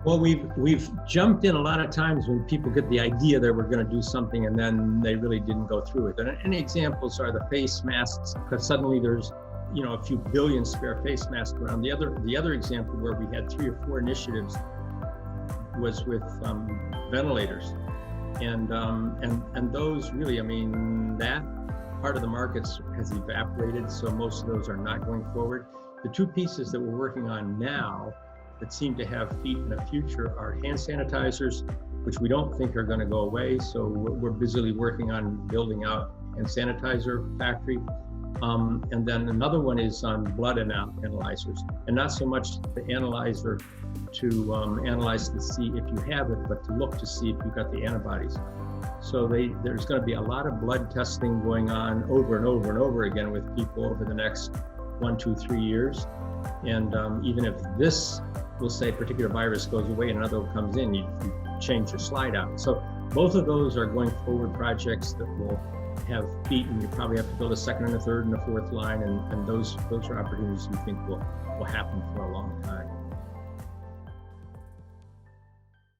Well, we've jumped in a lot of times when people get the idea that we're going to do something and then they really didn't go through with it. And examples are the face masks, because suddenly there's a few billion spare face masks around. The other example where we had 3 or 4 initiatives was with ventilators, and those really, I mean, that part of the markets has evaporated, so most of those are not going forward. The 2 pieces that we're working on now that seem to have feet in the future are hand sanitizers, which we don't think are going to go away. So we're busily working on building out hand sanitizer factory. And then another one is on blood analyzers, and not so much the analyzer to analyze to see if you have it, but to look to see if you've got the antibodies. So there's going to be a lot of blood testing going on over and over and over again with people over the next 1, 2, 3 years. And even if this, we'll say, particular virus goes away and another one comes in, you change your slide out. So both of those are going forward projects that will have feet, and you probably have to build a second and a third and a fourth line, and those are opportunities we think will happen for a long time.